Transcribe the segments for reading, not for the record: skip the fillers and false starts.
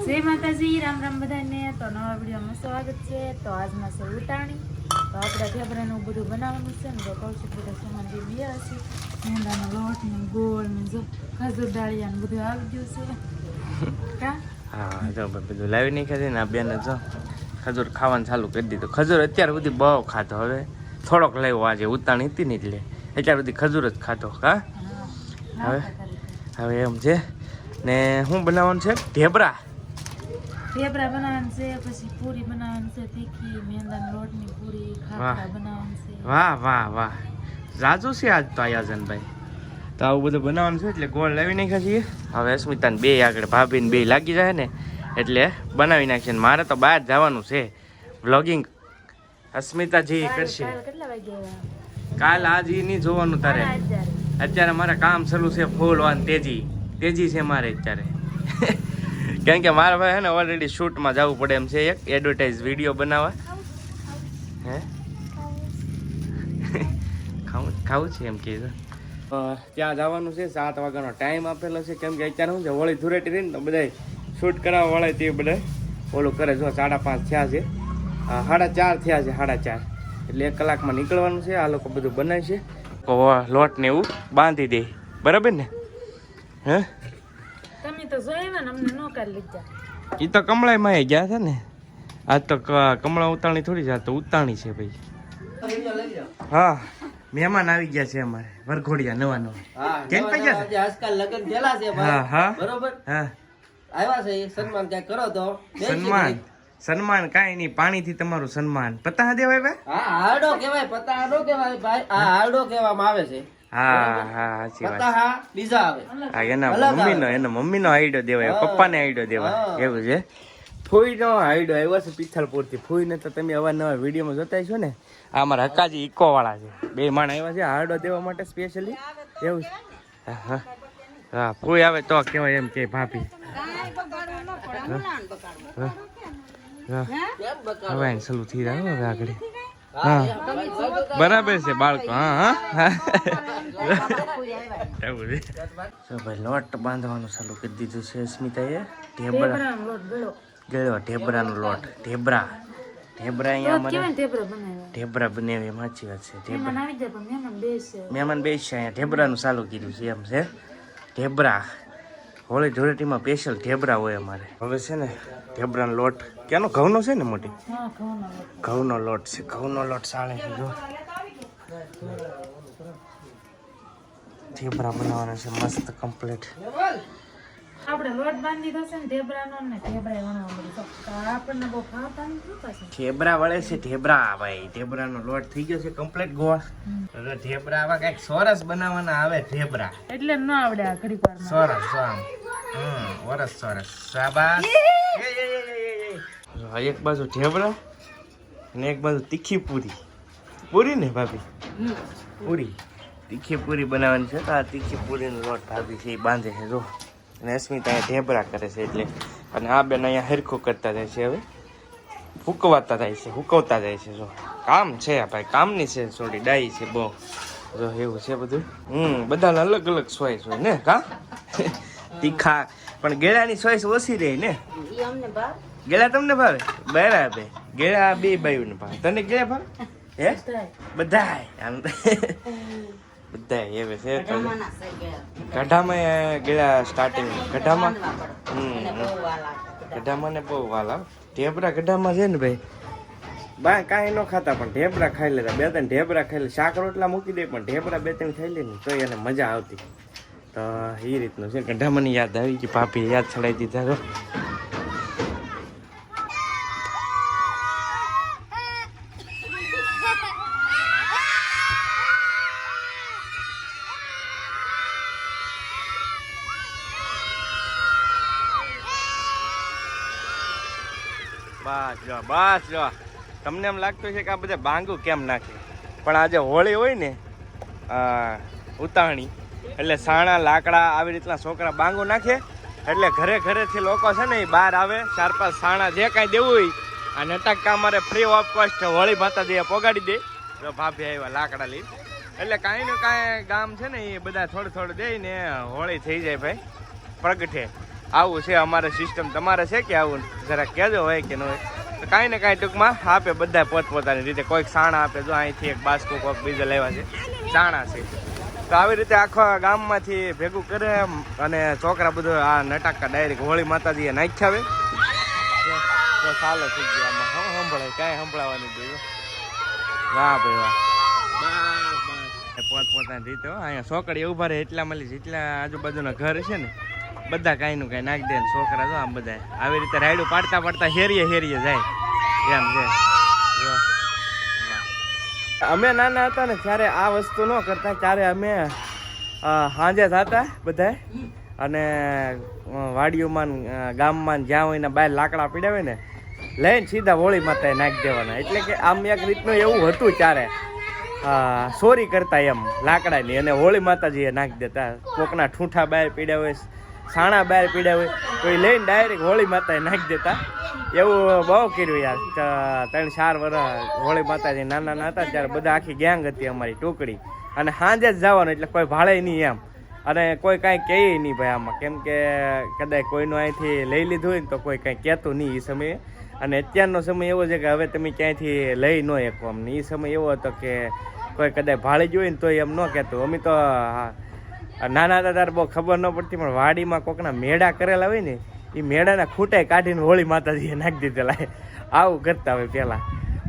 જય માતાજી, રામ રામ બધાને. તો નવા વિડીયોમાં સ્વાગત છે. તો આજમાં છે ઉતાણી. તો આપણે ઢેબરાનું બધું બનાવવાનું છે ને. તો કૌશિક બધા સામાન જે બે હશે, મેંદાનો લોટ ને ગોળ ને જો ખજૂર ડાળિયા ને બધું આવી ગયું છે. હા જો બધું લાવી નહીં ખાધી ને આ બેને જો ખજૂર ખાવાનું ચાલુ કરી દીધું. ખજૂર અત્યાર સુધી બહુ ખાધો, હવે થોડોક લેવો. આજે ઉતાણી હતી ને એટલે અત્યાર સુધી ખજૂર જ ખાધો. હવે એમ છે ને શું બનાવવાનું છે? ઢેબરા બનાવવાનું છે, પછી પૂરી બનાવવાનું છે, તીખી મેંદાના લોટની પૂરી, ખાખરા બનાવવાનું છે. વાહ વાહ વાહ, રાજુ છે આજ તો આયોજન ભાઈ. તો આવું બધું બનાવવાનું છે એટલે ગોળ લાવી નાખ્યા છીએ. હવે અસ્મિતાને બે આગળ ભાભીને બે લાગી જાય ને એટલે બનાવી નાખશે. ને મારે તો બહાર જવાનું છે, વ્લોગિંગ અસ્મિતાજી કરશે. કાલ આજ એ નહીં જોવાનું તારે. અત્યારે મારે કામ શરૂ છે, ફૂલ વાન તેજી છે મારે અત્યારે. કારણ કે મારા ભાઈ છે ને ઓલરેડી શૂટમાં જવું પડે એમ છે, એક એડવર્ટાઇઝ વિડીયો બનાવવા. હે ખાવું છે એમ કે ત્યાં જવાનું છે. 7 વાગ્યાનો ટાઈમ આપેલો છે, કેમ કે અત્યારે શું છે હોળી ધૂળેટી રહી ને તો બધા શૂટ કરાવવા વાળા તે બધા ઓલું કરે. જો 5:30 થયા છે, 4:30 થયા છે, 4:30 એટલે 1 કલાકમાં નીકળવાનું છે. આ લોકો બધું બનાવશે, લોટ ને એવું બાંધી દે, બરાબર ને? હે તમે તો જોયા ને, અમને નો કરી લીધા. એ તો કમળામાં ગયા હતા ને. આજ તો કમળા ઉતાણી થોડી છે, તો ઉતાણી છે ભાઈ. હા, મહેમાન આવી ગયા છે અમારે વરઘોડિયા નવા. કેમ પૈસા આજકાલ લગન થયેલા છે ભાઈ. હા બરોબર. હા, આવ્યા છે, સન્માન ક્યાં કરો તો. સન્માન કાઈ નહીં, પાણીથી તમારું સન્માન. પતા દેવાય ભાઈ. હા, હારડો કહેવાય, પતા હારડો કહેવાય ભાઈ. આ હારડો કહેવામાં આવે છે. હા સાચી વાત. પતા હા બીજા આવે. હા, એના મમ્મીનો આઈડો દેવાય, પપ્પાને આઈડો દેવાય, એવું છે. ફૂઈનો આઈડો આવ્યો છે પિથલપુરથી. ફૂઈને તો તમે અવારનવાર વિડીયોમાં જોતા છો ને. આ અમારા હકાજી ઇકો વાળા છે, 2 માણ આવ્યા છે આરડો દેવા માટે સ્પેશિયલી, એવું છે. હા હા, ફૂઈ આવે તો કહેવાય એમ કે ભાભી. હવે સલું થઈ રહ્યું હવે આગળ. હા બરાબર છે બાળકો. હા હા એવું છે. ભાઈ લોટ બાંધવાનું ચાલુ કરી દીધું છે સ્મિતાએ. ઢેબરાનો લોટ. ઢેબરા અહીંયા ઢેબરા બનાવી. સાચી વાત છે. મહેમાન બેસશે અહીંયા. ઢેબરાનું ચાલુ કર્યું છે એમ છે. ઢેબરા હોળી ધૂળેટીમાં સ્પેશિયલ ઢેબરા હોય અમારે. હવે છે ને ઢેબરાનો લોટ ક્યાંનો? ઘઉંનો છે ને મોટી? ઘઉંનો લોટ છે. ઘઉંનો લોટ સાળે છે. જો ઢેબરા બનાવવાના છે મસ્ત કમ્પ્લીટ. આપણે લોટ બાંધી દો છે ને ઢેબરાનો, ને ઢેબરા વણવા મળી તો આપણને બહુ ખાતા નથી પાછું. ઢેબરા વળે છે. ઢેબરા ભાઈ, ઢેબરાનો લોટ થઈ ગયો છે કમ્પ્લીટ ગોળ. હવે ઢેબરા આવા કઈક સરસ બનાવવાના આવે ઢેબરા. એટલે ન આવડે આ ઘડીક વારમાં. સરસ આમ વરસ સરસ. શાબાશ. એક બાજુ ઢેબરા અને એક બાજુ તીખી પૂરી. પૂરી ને ભાભી? પૂરી, તીખી પૂરી બનાવવાની છે. તો આ તીખી પૂરીનો લોટ ભાભી છે એ બાંધે છે. જો અને અસ્મિતા અહીંયા ઢેબરા કરે છે એટલે. અને આ બેન અહીંયા હરખું કરતા જાય છે. હવે હુકવતા જાય છે. જો કામ છે ભાઈ, કામની છે થોડી ડાઈ છે બહુ. જો એવું છે બધું. બધાને અલગ અલગ ચોઈસ હોય ને. કા તીખા પણ ગેળાની ચોઈસ ઓછી રહી ને. ગેળા તમને ભાવે? બરાબર, ગેળા 2 બાયુને ભાવે. તને ગેળા ભાવે? હે બધાય આમ બધાય એવે છે. ગઢામાં ગેળા સ્ટાર્ટિંગ ગઢામાં ને બહુ વાલા. ઢેબરા ગઢામાં છે ને ભાઈ, બા કાંઈ ન ખાતા પણ ઢેબરા ખાઈ લેતા. 2-3 ઢેબરા ખાઈ લે. શાક રોટલા મૂકી દે પણ ઢેબરા 2-3 ખાઈ લે ને તો એને મજા આવતી. તો એ રીતનું છે. ગઢામાંની યાદ આવી ગઈ, ભાભી યાદ છડાઈ દીધા. તો બસ જો તમને એમ લાગતું છે કે આ બધા ભાંગું કેમ નાખે, પણ આજે હોળી હોય ને ઉતાણી એટલે સાણા લાકડા આવી રીતના છોકરા બાંગો નાખે એટલે ઘરેથી લોકો છે ને એ બહાર આવે. 4-5 સાણા જે કાંઈ દેવું હોય આ નટક અમારે ફ્રી ઓફ કોસ્ટ હોળી માતા દે પોગાડી દે. જો ભાભી આવ્યા લાકડા લઈ એટલે કાંઈ ને કાંઈ ગામ છે ને એ બધા થોડું દે ને હોળી થઈ જાય ભાઈ પ્રગટે. આવું છે અમારે સિસ્ટમ. તમારે છે કે આવું જરા કહેજો હોય કે ન હોય તો કાંઈ ને કાંઈ ટૂંકમાં આપે બધા પોતપોતાની રીતે. કોઈક સાણા આપે, જો અહીંથી એક બાસ્કો કોઈક બીજો લેવા છે સાણા છે. તો આવી રીતે આખા ગામમાંથી ભેગું કરે અને છોકરા બધું આ નટાકા ડાયરેક્ટ હોળી માતાજીએ નાખ્યા આવે તો ચાલો થઈ ગયો. આમાં હું સંભળાય કાંઈ સંભળાવાની જોયું. વાહ ભાઈ વાહ, પોતપોતાની રીતે. અહીંયા છોકરી ઉભા રહે એટલા મળી જેટલા આજુબાજુના ઘર છે ને બધા કાંઈ નું કાંઈ નાખી દે ને છોકરા જો આમ બધા આવી રીતે રાયડું પાડતા પાડતા હેરીએ જાય એમ છે. અમે નાના હતા ને ત્યારે આ વસ્તુ ન કરતા, ત્યારે અમે સાંજે થતા બધા અને વાડીઓમાં ગામમાં જ્યાં હોય ને બહાર લાકડા પીડાવે ને લઈને સીધા હોળી માતાએ નાખી દેવાના. એટલે કે આમ એક રીતનું એવું હતું ત્યારે ચોરી કરતા એમ લાકડાની અને હોળી માતાજીએ નાખી દેતા. કોકના ઠૂંઠા બહાર પીડ્યા હોય, સાણા બહાર પીડ્યા હોય તો એ લઈને ડાયરેક્ટ હોળી માતાએ નાખી દેતા. એવું બહુ કર્યું યાર. 3-4 વર્ષ હોળી માતાજી નાના હતા ત્યારે બધા આખી ગેંગ હતી અમારી ટુકડી અને સાંજે જ જવાનું એટલે કોઈ ભાળે નહીં એમ અને કોઈ કાંઈ કહે નહીં ભાઈ આમાં. કેમ કે કદાચ કોઈનું અહીંથી લઈ લીધું હોય ને તો કોઈ કાંઈ કહેતું નહીં એ સમયે. અને અત્યારનો સમય એવો છે કે હવે તમે ક્યાંયથી લઈ ન શકો અમને. એ સમય એવો હતો કે કોઈ કદાચ ભાળી ગયું હોય ને તો એમ ન કહેતું. અમે તો નાના હતા ત્યારે બહુ ખબર ન પડતી પણ વાડીમાં કોકના મેળા કરેલા હોય ને એ મેળાના ખૂટે કાઢીને હોળી માતાજીએ નાખી દીધેલા. આવું કરતા હોય પહેલાં,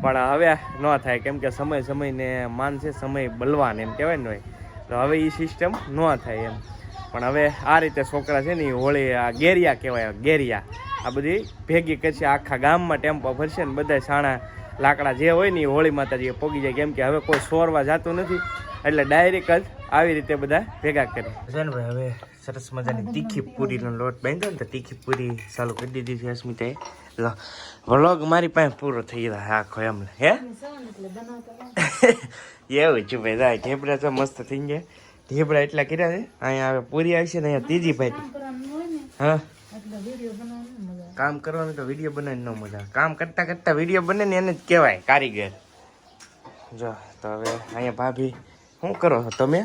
પણ હવે ન થાય કેમ કે સમયને માન છે, સમય બલવાન એમ કહેવાય ને હોય. તો હવે એ સિસ્ટમ ન થાય એમ. પણ હવે આ રીતે છોકરા છે ને એ હોળી આ ગેરિયા કહેવાય, ગેરિયા આ બધી ભેગી કરશે આખા ગામમાં ટેમ્પો ભરશે ને બધા સાણા લાકડા જે હોય ને એ હોળી માતાજીએ પોગી જાય. કેમ કે હવે કોઈ સોરવા જતું નથી એટલે ડાયરેક્ટ જ આવી રીતે બધા ભેગા કરે છે ને ભાઈ. હવે સરસ મજાની તીખી પૂરીનો લોટ બાંધ્યો ને તો તીખી પૂરી ચાલુ કરી દીધી છે અસ્મિતાએ. વ્લોગ મારી પાસે પૂરો થઈ ગયો આખો એમ. હે એવું છું ભાઈ. દા ઢેબરા તો મસ્ત થઈ ગયા. ઢેબરા એટલા કર્યા છે. અહીંયા હવે પૂરી આવશે ને અહીંયા ત્રીજી ભાઈ. હા, કામ કરવાનું તો વિડીયો બનાવીને ન મજા. કામ કરતા કરતા વિડીયો બને ને એને જ કહેવાય કારીગર. જો તો હવે અહીંયા ભાભી શું કરો છો તમે?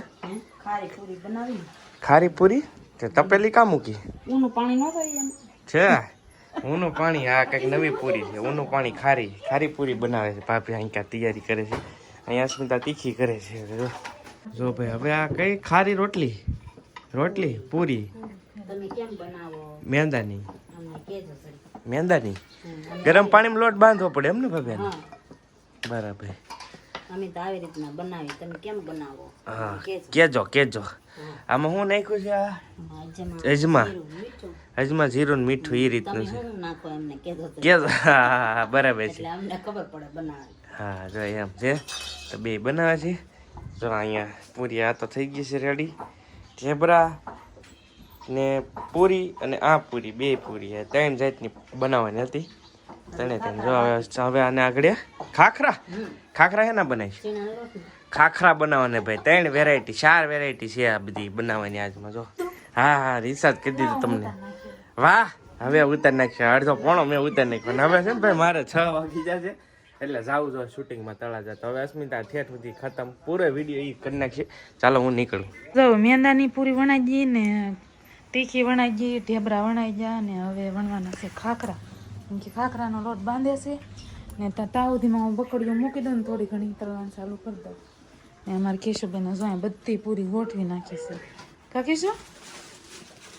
ખારી પૂરી બનાવી. ખારી પૂરી તે તપેલી કા મૂકી? ઊનું પાણી ન થાય એમ છે. ઊનું પાણી, આ કંઈક નવી પૂરી છે. ઊનું પાણી ખારી પૂરી બનાવે છે ભાભી. અહીં ક્યાં તૈયારી કરે છે. અહીંયા અસ્મિતા તીખી કરે છે. જો ભાઈ હવે આ કઈ ખારી રોટલી પૂરી તમે કેમ બનાવો? મેંદાની. અમને કહેજો સર. મેંદાની ગરમ પાણીમાં લોટ બાંધવો પડે એમ ને ભાભી? હા, બરાબર. અમે તો આવી રીતના બનાવી. તમે કેમ બનાવો? હા કેજો. આમાં શું નાખ્યું છે? આ અજમા, જીરું ને મીઠું એ રીતનું છે. શું નાખો એમને કહેજો કેજો. હા બરાબર છે. એટલે અમને ખબર પડે બનાવે. હા જો એમ છે. તો બે બનાવે છે. જો અહીંયા પૂરી આ તો થઈ ગઈ છે રેડી. ઢેબરા ને પૂરી અને આ પૂરી, બે પૂરી 3 જાતની બનાવવાની હતી. હવે આને આગળ ખાખરા હેના બનાવી? ખાખરા બનાવવાને ભાઈ 3 વેરાયટી 4 વેરાયટી છે આ બધી બનાવવાની આજમાં. જો હા રિસાર્જ કરી દીધું તમને. વાહ, હવે ઉતારી નાખશે. અડધો પોણો મેં ઉતારી નાખ્યો. હવે છે ને ભાઈ મારે 6 વાગી જશે એટલે જાવું જોઈએ શૂટિંગમાં તળાજા. તો હવે અસ્મિતા ઠેઠ સુધી ખતમ. પૂરો વિડીયો એ કરી નાખશે. ચાલો હું નીકળું. જો મેંદાની પૂરી વણાઈ ગઈ ને તીખી વણાઈ ગઈ, ઢેબરા વણાઈ ગયા ને હવે વણવાના છે ખાખરા. કેમ કે ખાખરાનો લોટ બાંધે છે ને તાવધીમાં હું બકડીઓ મૂકી દઉં ને થોડી ઘણી તળવાનું ચાલુ કરી દઉં. ને અમારે કેશુબેને જો બધી પૂરી ગોઠવી નાખી છે. કાકીશું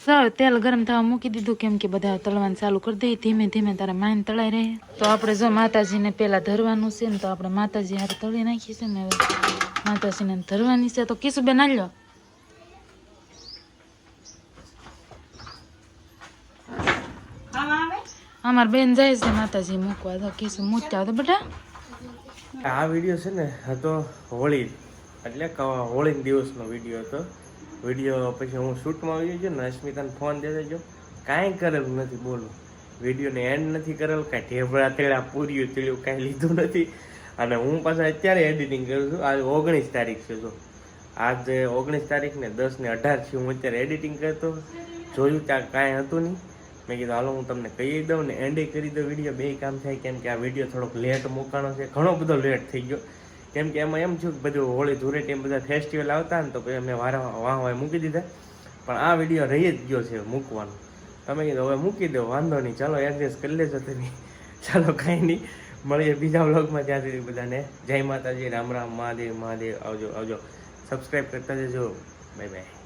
ચાલો તેલ ગરમ થવા મૂકી દીધું. કેમ કે બધા તળવાનું ચાલુ કરી દઈએ. ધીમે ધીમે તારે માઇન તળાઈ રહે. તો આપણે જો માતાજીને પહેલાં ધરવાનું છે ને તો આપણે માતાજી હારે તળી નાખીએ છે ને હવે માતાજીને ધરવાની છે. તો કેશુબેન આલ્યો અમાર બેન જાય છે માતાજી મૂકવા. તો કેશુ મૂકતા તો બેટા. આ વિડીયો છે ને હતો હોળી એટલે હોળી દિવસનો વિડીયો હતો. વિડીયો પછી હું શૂટમાં આવી ગયો ને અસ્મિતાને ફોન દે દેજો. કાંઈ કરેલું નથી બોલું. વિડીયોને એન્ડ નથી કરેલું. કાંઈ ઢેબરા તેડા પૂરીઓ તેડ્યું કાંઈ લીધું નથી. અને હું પાછા અત્યારે એડિટિંગ કરું છું. આજે 19 તારીખ છે. જો આજે 19 તારીખ ને 10 ને 18 છે. હું અત્યારે એડિટિંગ કરતો જોયું ત્યાં કાંઈ હતું નહીં. મેં કીધું હાલો હું તમને કહી દઉં ને એન્ડ કરી દઉં વિડીયો. બે કામ થાય. કેમ કે આ વિડીયો થોડોક લેટ મૂકાણો છે. ઘણો બધો લેટ થઈ ગયો. કેમ કે એમાં એમ થયું કે બધું હોળી ધૂળેટી એમ બધા ફેસ્ટિવલ આવતા ને તો પછી મેં વાહ મૂકી દીધા. પણ આ વિડીયો રહી જ ગયો છે મૂકવાનો. તમે કીધું હવે મૂકી દો, વાંધો નહીં, ચાલો એડજસ્ટ કરી લેજો તમે. ચાલો કાંઈ નહીં, મળીએ બીજા વ્લોગમાં. ત્યાં સુધી બધાને જય માતાજી, રામ રામ, મહાદેવ મહાદેવ. આવજો આવજો, સબસ્ક્રાઈબ કરતા જજો. Bye bye.